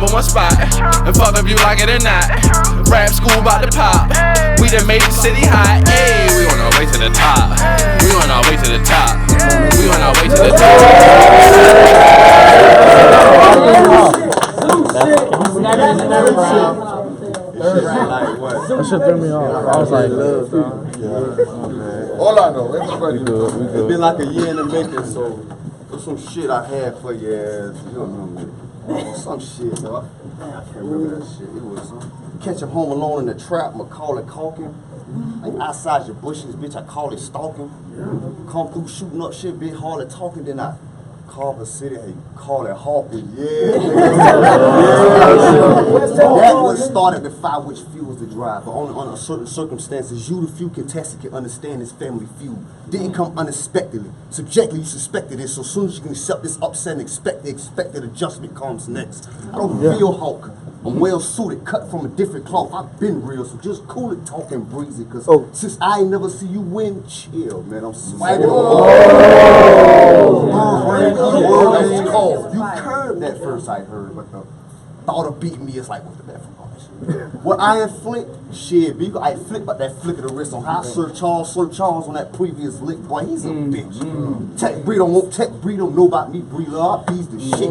#1 spot. And fuck if you like it or not. Rap school about to pop. We done made the city hot. Hey, we on our way to the top. We on our way to the top. We on our way to the top. That shit threw me off. I was like, all I know, everybody good. It's been like a year in the making, so there's some shit I had for your ass. You don't know me. Some shit, though. I can't remember that shit. It was catch him home alone in the trap, I'ma call it caulking. Like outside your bushes, bitch, I call it stalking. Come through shooting up shit, big hard talking, then I call the city, hey, call it hawking. Yeah. That was started to find which fuels to drive, but only under certain circumstances, you the few contestant can understand this family feud. Didn't come unexpectedly. Subjectively, you suspected it, so soon as you can accept this upset and expect the expected adjustment comes next. I don't feel hawk. I'm well suited, cut from a different cloth. I've been real, so just cool it, talking breezy. Cause since I ain't never see you win, chill, man. I'm swagging You curved that first I heard, but the thought of beating me is like, what's the bad from all that shit? Well, I ain't flick, shit, B. I ain't flick, but that flick of the wrist on how Sir Charles on that previous lick, boy, he's a bitch. Tech Breed won't tech Breed don't know about me, Breeder. I bees the shit.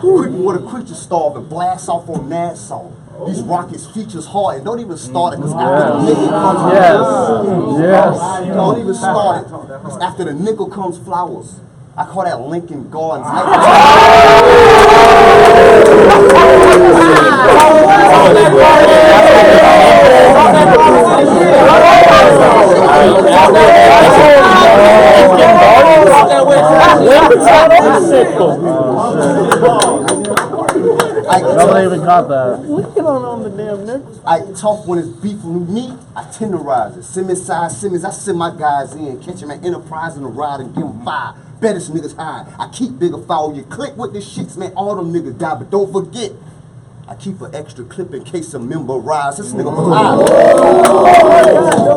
Creeping with a creature starving, blast off on Nassau. These rockets features hard and don't even start it, cause after the nickel comes flowers. Don't even start it, cause after the nickel comes flowers. I call that Lincoln Gardens. I don't even got that. On the damn niggas. I talk when it's beef with me, I tenderize it. Simmons, I send my guys in, catch them at Enterprise in the ride and give them 5. Baddest niggas high. I keep bigger foul. You click with this shits, man. All them niggas die, but don't forget. I keep an extra clip in case a member rise. This nigga pie.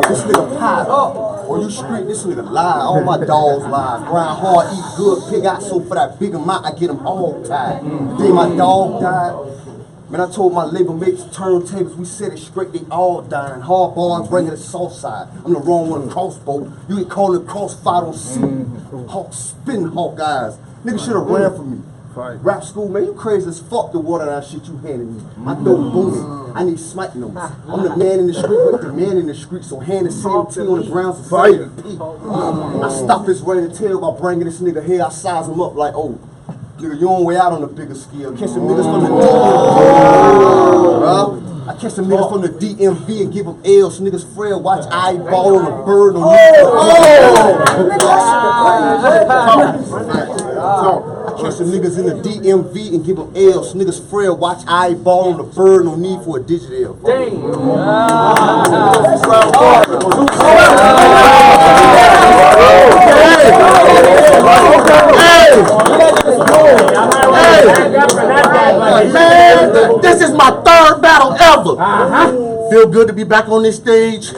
This nigga pie. Or you street, this nigga lie. All my dogs lie. Grind hard, eat good. Pig out, so for that big amount, I get them all tied. Then my dog died. Man, I told my label mates, turntables, we set it straight, they all dying. Hard bars bringing the soft side. I'm the wrong one, crossbow. You can call it crossfire on sea. Hawk spin hawk eyes. Nigga should have ran from me. Rap school, man, you crazy as fuck the water that shit you handed me. I throw booming. I need smite notes. I'm the man in the street with the man in the street, so hand the CMT on the ground for I stop this rain and tail by bringing this nigga here. I size him up like, oh. Nigga, you on way out on a bigger scale. Catch some niggas from the DMV. I catch some niggas from the DMV and give them L's. Niggas frail, watch eyeball on a bird on I catch some niggas in the DMV and give them L's. Niggas frail, watch eyeball on a bird, no need for a digital L. Man, this is my 3rd battle ever. Feel good to be back on this stage,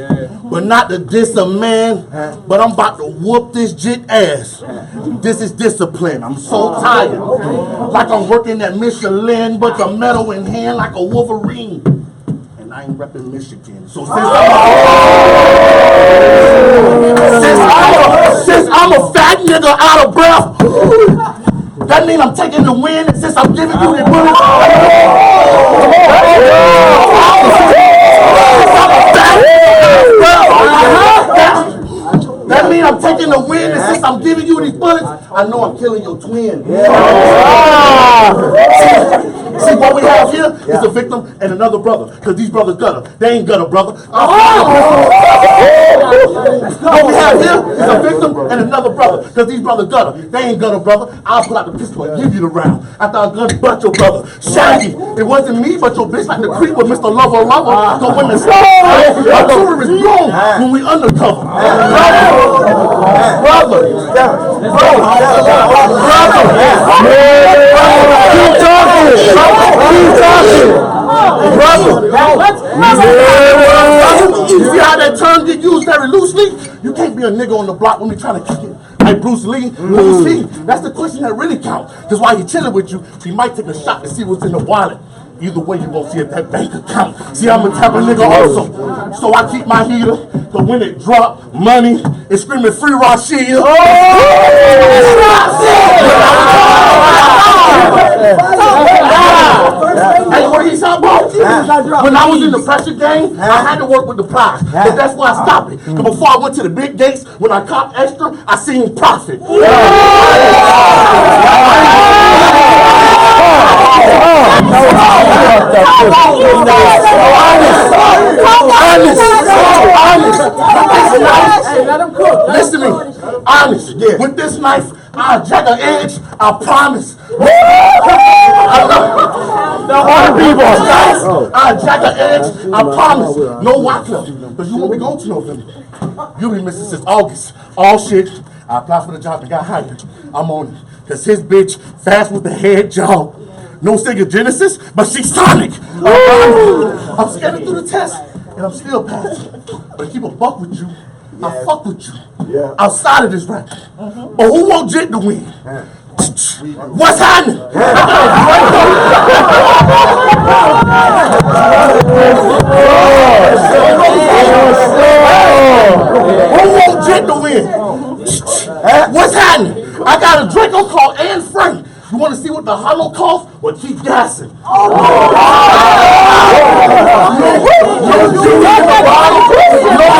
but not to diss a man, but I'm about to whoop this JITT ass. This is discipline. I'm so tired. Like I'm working at Michelin, but the metal in hand like a Wolverine. And I ain't repping Michigan. So since I'm a fat nigga out of breath, that means I'm taking the win, and since I'm giving you the bullet, that means I'm taking the win, and since I'm giving you these bullets, I know I'm killing your twin. See what we have here is a victim and another brother, because these brothers gutter. They ain't gutter, brother. What we have here is a victim and another brother, because these brothers gutter. They ain't gutter, brother. I'll pull out the pistol and give you the round. After I gun butt your brother. Shaggy, it wasn't me, but your bitch like the creep with Mr. Lover. So when the artillery is blown, when we undercover. Brother. Keep talking. Brother. You see how that term get used very loosely? You can't be a nigga on the block when we trying to kick it. I like Bruce Lee? Bruce Lee. That's the question that really counts. Because while he's chilling with you, he might take a shot to see what's in the wallet. Either way, you gonna see at that bank account. See, I'm a type of nigga also. So I keep my heater, but when it drop, money is screaming free Rashid. Oh! Hey, what he talking about? When I was in the pressure game, I had to work with the prize. But that's why I stopped it. But before I went to the big gates, when I copped extra, I seen profit. Listen to me. Honest. Yeah. With this knife, I'll jack an edge. I promise. I'll jack an edge. I promise. No white club. Because you won't be going to November. You'll be missing since August. All shit. I applied for the job and got hired. I'm on it. Because his bitch fast with the head job. No Sega Genesis, but she's Sonic. I'm scanning through the test, and I'm still passing. But to keep a buck with you, I fuck with you. Outside of this rap. But who want JITT to win? What's happening? Who want JITT to win? What's happening? I got a Draco called Anne Frank. You want to see what the Holocaust? Well, keep gassing. No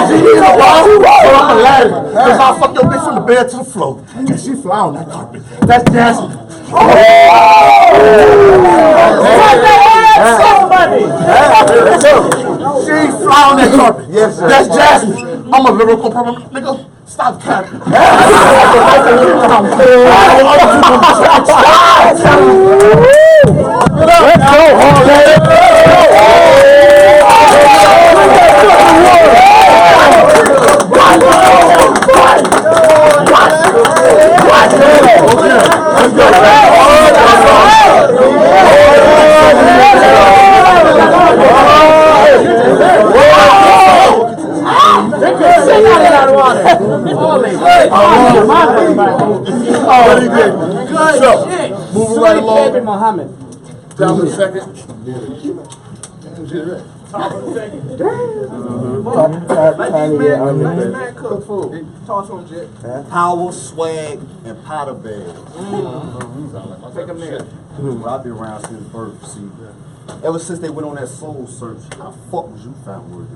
genie in a bottle, so I'm Aladdin. Because I'll fuck your bitch from the bed to the floor. And she fly on that carpet. That's Jasmine. She fly on that carpet. Yes, sir. That's Jasmine. I'm a lyrical problem, nigga. Stop capping. Let's go, moving right along. Muhammad. Down for a second. Power, swag, and powder bag. Take him there. Well, I've been around since birth, see. Ever since they went on that soul search, how the fuck was you found worthy?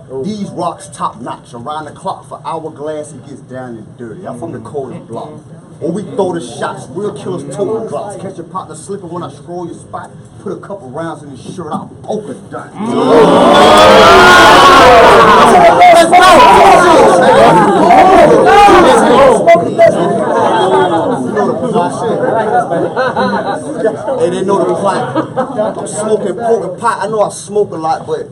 But these rocks top notch. Around the clock for hourglass, it gets down and dirty. I'm from the coldest block. When we throw the shots, real killers total drops. Catch your partner slipping when I scroll your spot. Put a couple rounds in his shirt, I'll poke it done. Hey, they know the plot. I'm smoking poking pot. I know I smoke a lot, but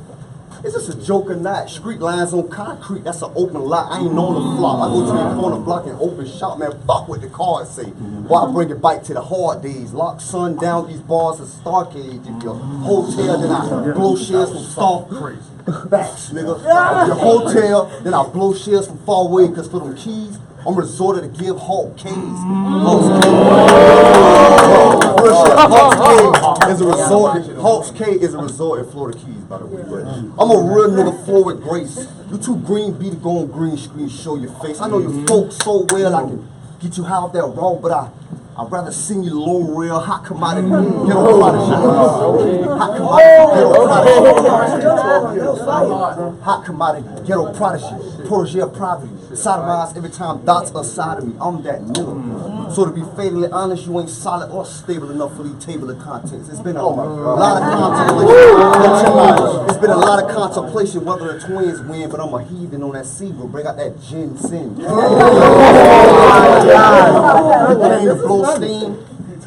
it's just a joke or not. Street lines on concrete, that's an open lot. I ain't known the flop. I go to the corner block and open shop, man. Fuck what the cards say. Why I bring it back to the hard days. Lock sun down these bars of Starcade. If your hotel, then I blow shares from Star Crazy. Facts, nigga. Your hotel, then I blow shares from far away, cause for them keys, I'm resorted to give Hawk K's. Hawks K is a resort. Hawks K is a resort in Florida Keys, by the way. But I'm a real nigga forward grace. You too green beat to go on green screen, show your face. I know you folks so well I can get you high off that raw, but I'd rather sing you low real hot commodity. Get on prodigy. Hot commodity. Hot commodity. Ghetto prodigy. Protege of poverty. Sodomize every time dots are side of me. I'm that nigga. So to be fatally honest, you ain't solid or stable enough for these table of contents. It's been a lot of contemplation. It's been a lot of contemplation whether the twins win, but I'm a heathen on that seagull. Bring out that ginseng. To blow steam,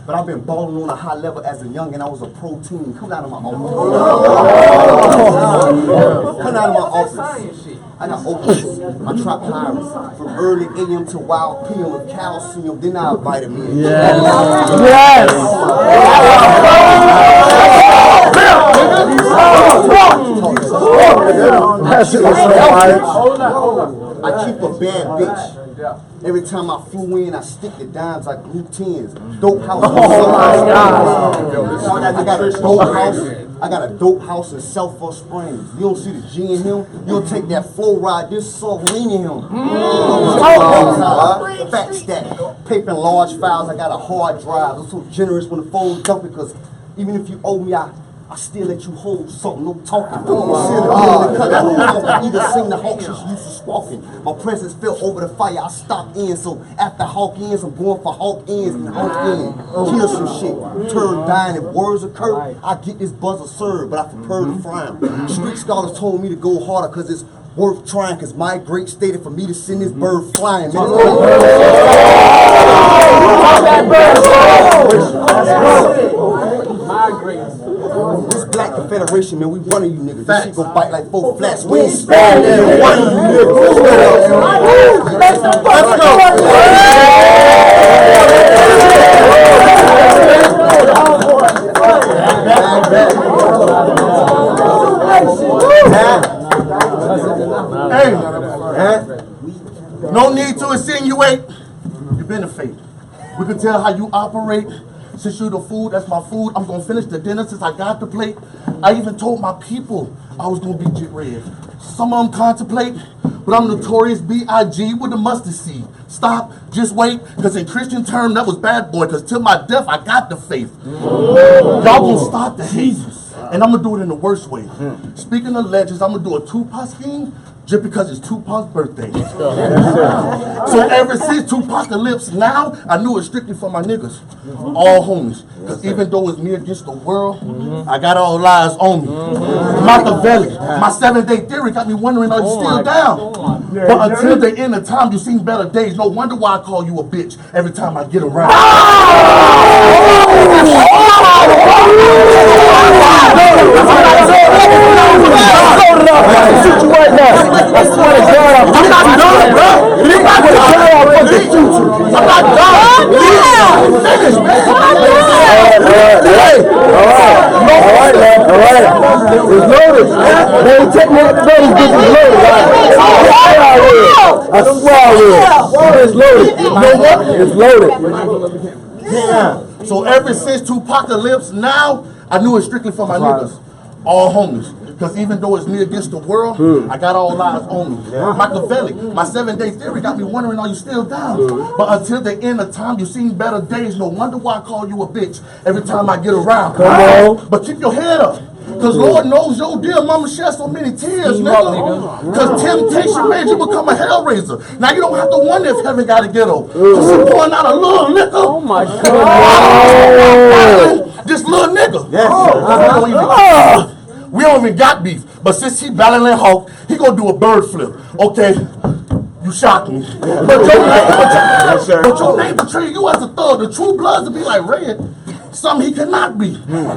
but I've been balling on a high level as a young and I was a protein. Come out of my office. Come out of my office. I got opens. I trap pirates from early AM to wild PM with calcium. Then I invited me in. Yes. I keep a bad bitch. Every time I flew in, I stick the dimes like blue tins. Dope house. I got a dope house in Sulphur Springs. You don't see the G in him. You don't take that flow ride. This soft lean in him. Fat stack, paper in large files. I got a hard drive. I'm so generous when the phone's dumping because even if you owe me, I still let you hold something, no talking. Either sing the hawk she's used to squawking. My presence fell over the fire, I stopped in. So after hawk ends, I'm going for hawk ends and hawk in. Kill some shit, turn dying. If words occur, I get this buzzer served, but I prefer to frown. Street scholars told me to go harder because it's worth trying, because my great stated for me to send this bird flying. Man, this Black Confederation, man, we one of you niggas. This shit gon' bite like 4 flats. We ain't sparing it. One of you niggas. Let's go. Hey, no need to insinuate. You've been a fake. We can tell how you operate. Since you're the food, that's my food. I'm gonna finish the dinner since I got the plate. I even told my people I was gonna be JITT red. Some of them contemplate, but I'm notorious B.I.G. with the mustard seed. Stop, just wait, because in Christian term, that was bad boy, because till my death, I got the faith. Y'all gonna stop the hate, and I'm gonna do it in the worst way. Speaking of legends, I'm gonna do a Tupac scheme, just because it's Tupac's birthday. So ever since Tupac lips now, I knew it strictly for my niggas. All homies. Because even though it's me against the world, I got all lies on me. Machiavelli, my 7-day theory got me wondering, are you still down? But until the end of time, you seen better days. No wonder why I call you a bitch every time I get around. Shoot you right now. I swear to God, I'm not done, bro. I'm not done. I'm not done. Finish, man. All right. It's loaded. Man, take me up the door. This is loaded. I swear I will. It's loaded. You know what? It's loaded. Yeah. So ever since Tupacalypse now, I knew it strictly for my niggas. All homies. Because even though it's me against the world, I got all lies on me. Machiavelli, my 7-day theory got me wondering, are you still down? But until the end of time, you seen better days. No wonder why I call you a bitch every time I get around. Come on. But keep your head up. Because Lord knows your dear mama shed so many tears, nigga. Because temptation made you become a hellraiser. Now you don't have to wonder if heaven got a ghetto. Because you're pouring out a little liquor. Oh my God. This little nigga. We don't even got beef, but since he battling Hulk, he gonna do a bird flip. Okay, you shocked me. But your name betray you as a thug. The true bloods to be like Red, something he cannot be.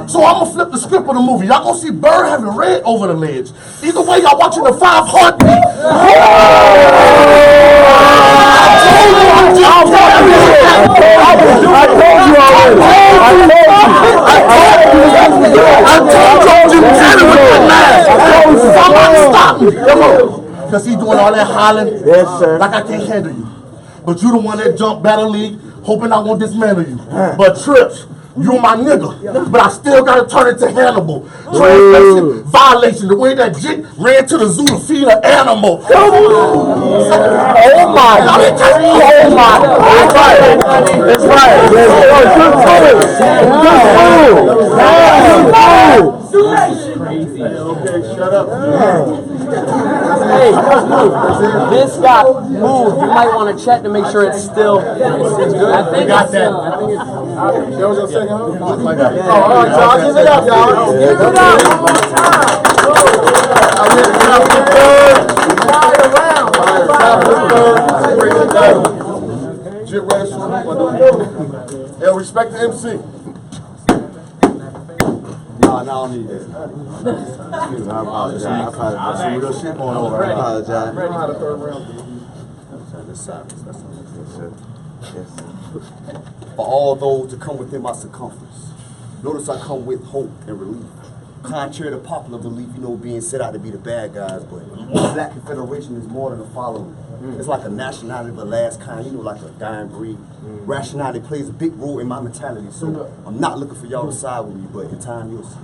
So I'm gonna flip the script of the movie. Y'all gonna see Bird having Red over the ledge. Either way, y'all watching the 5 heartbeat. Because he's doing all that hollering. Yes, sir. Like I can't handle you. But you the one that jumped Battle League, hoping I won't dismantle you. But Trips, you my nigga. But I still gotta turn it to Hannibal. Translation, violation. The way that JITT ran to the zoo to feed an animal. Oh my. That's right. Okay, shut up. Hey, this got moved. You might want to check to make sure it's still it's good. I think got that. I think it's. That was your second home? Oh, all right, y'all. Give it up, y'all. Give it up one more time. JITT red. Yeah, respect the MC. No, I don't need that. Excuse me, I apologize. I probably got some real shit going on. I apologize. For all those to come within my circumference, notice I come with hope and relief. Contrary to popular belief, being set out to be the bad guys, but the Black Confederation is more than the following. It's like a nationality of the last kind, like a dying breed. Rationality plays a big role in my mentality, so I'm not looking for y'all to side with me, but in time you'll see.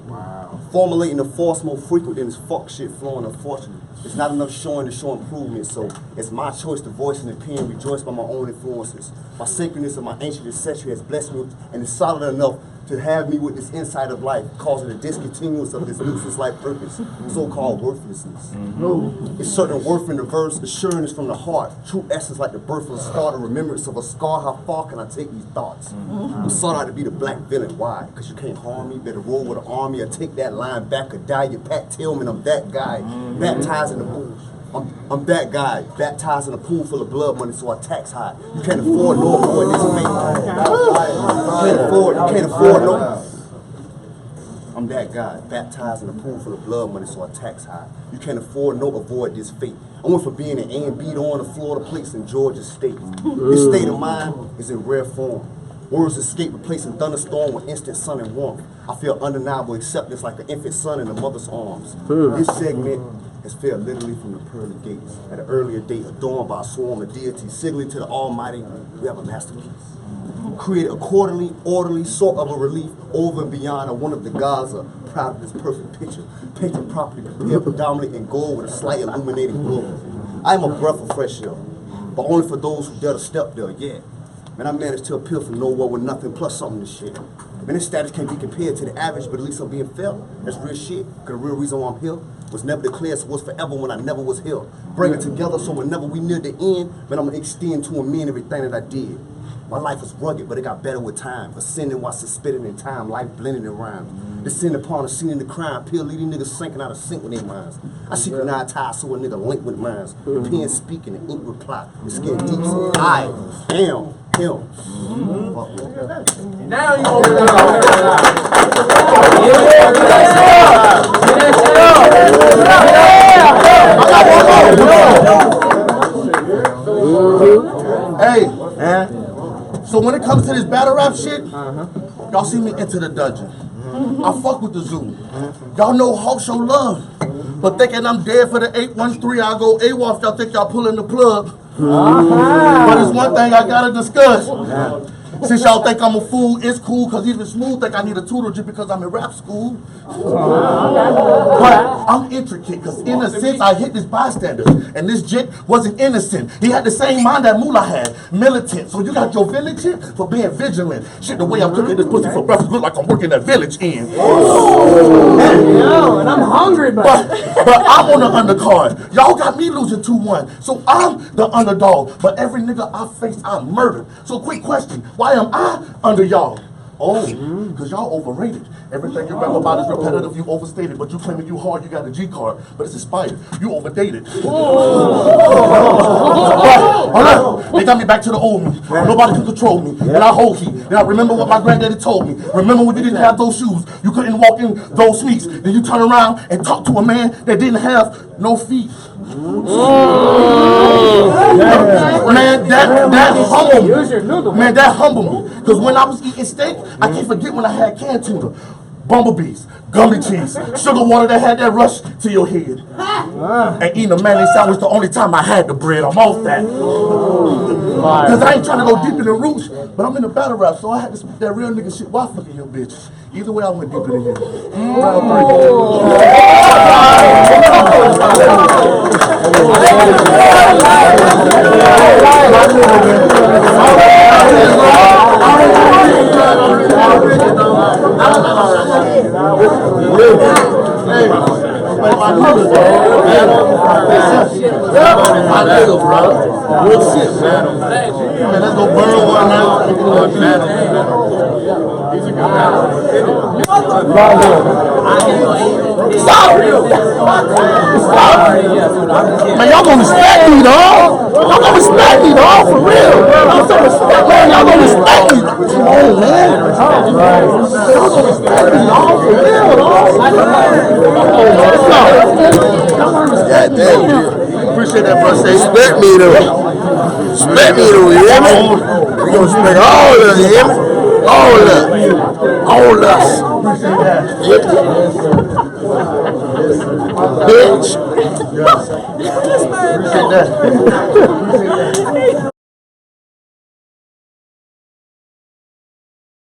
Wow. Formulating the force more frequent than this fuck shit flowing, unfortunately. It's not enough showing to show improvement, so it's my choice to voice and opinion, rejoice by my own influences. My sacredness of my ancient ancestry has blessed me, and it's solid enough to have me with this insight of life, causing the discontinuance of this nuisance life purpose, so-called worthlessness. It's certain worth in the verse, assurance from the heart, true essence like the birth of a star, the remembrance of a scar. How far can I take these thoughts? I'm sought out to be the black villain. Why? Because you can't harm me, better roll with an army or take that line back or die. You Pat Tillman, I'm that guy, baptized in the pool. I'm that guy, baptized in a pool full of blood money, so I tax high. You can't afford no avoid this fate. You can't afford no. I'm that guy, baptized in a pool full of blood money, so I tax high. You can't afford no avoid this fate. I went for being an A&B on the Florida place in Georgia State. This state of mind is in rare form. Words escape, replacing thunderstorm with instant sun and warmth. I feel undeniable acceptance like an infant son in a mother's arms. This segment has failed literally from the pearly gates. At an earlier date, adorned by a swarm of deities, signaling to the Almighty, we have a masterpiece. Created accordingly, orderly, sort of a relief over and beyond a one of the gods are proud of this perfect picture. Painted properly, prepared predominantly in gold with a slight illuminating glow. I am a breath of fresh air, but only for those who dare to step there, yeah. Man, I managed to appeal from nowhere with nothing plus something to shit. Man, this status can't be compared to the average, but at least I'm being felt. That's real shit. Cause the real reason why I'm here was never declared, so was forever when I never was here. Bring it together so whenever we near the end, man, I'm gonna extend to amend everything that I did. My life was rugged, but it got better with time. Ascending while suspended in time, life blending in rhyme. Descend upon a scene in the crime, pill leading niggas sinking out of sync with their minds. I synchronized ties so a nigga link with minds. The pen speaking, the ink reply. It's getting deep, so I am him. Now you open it Hey, so when it comes to this battle rap shit, y'all see me enter the dungeon. I fuck with the zoo. Y'all know Hawk show love. But thinking I'm dead for the 813, I go AWOL. Y'all think y'all pulling the plug. But it's one thing I gotta discuss. Since y'all think I'm a fool, it's cool, cause even Smooth think I need a tutor just because I'm in rap school. But I'm intricate, cause in a sense I hit this bystander, and this JITT wasn't innocent. He had the same mind that Moolah had, militant. So you got your village here for being vigilant. Shit, the way I'm cooking this pussy for breakfast look like I'm working at Village Inn. and I'm hungry, but I'm on the undercard. Y'all got me losing 2-1, so I'm the underdog. But every nigga I face, I murdered. So quick question, why am I under y'all? Oh, because y'all overrated. Everything you rap about is repetitive, you overstated, but you claiming you hard, you got a G card, but it's expired. You overdated. They got me back to the old me. Nobody can control me, and I hold heat. And I remember what my granddaddy told me. Remember when you didn't have those shoes, you couldn't walk in those sneaks. Then you turn around and talk to a man that didn't have no feet. Man, that humbled me. Man, that humbled me. Because when I was eating steak, I can't forget when I had canned tuna, bumblebees, gummy cheese, sugar water that had that rush to your head. And eating a mayonnaise sandwich the only time I had the bread. I'm off that. Because I ain't trying to go deep in the roots, but I'm in the battle rap, so I had to speak that real nigga shit while fucking your bitches. Either way, I went deep in the head. Real shit, man. Let's go burn one now. Stop! Man, y'all gonna respect me, dog. Y'all gonna respect me, dog, for real. I'm so respect, man. Y'all gonna respect me. Come on, man. Y'all gonna respect me, dog, for real, dog. Yeah, damn. Appreciate that, bro. Say, respect me, though. Respect me, though, you hear me? We gonna respect all of you, hear me? All us. Bitch.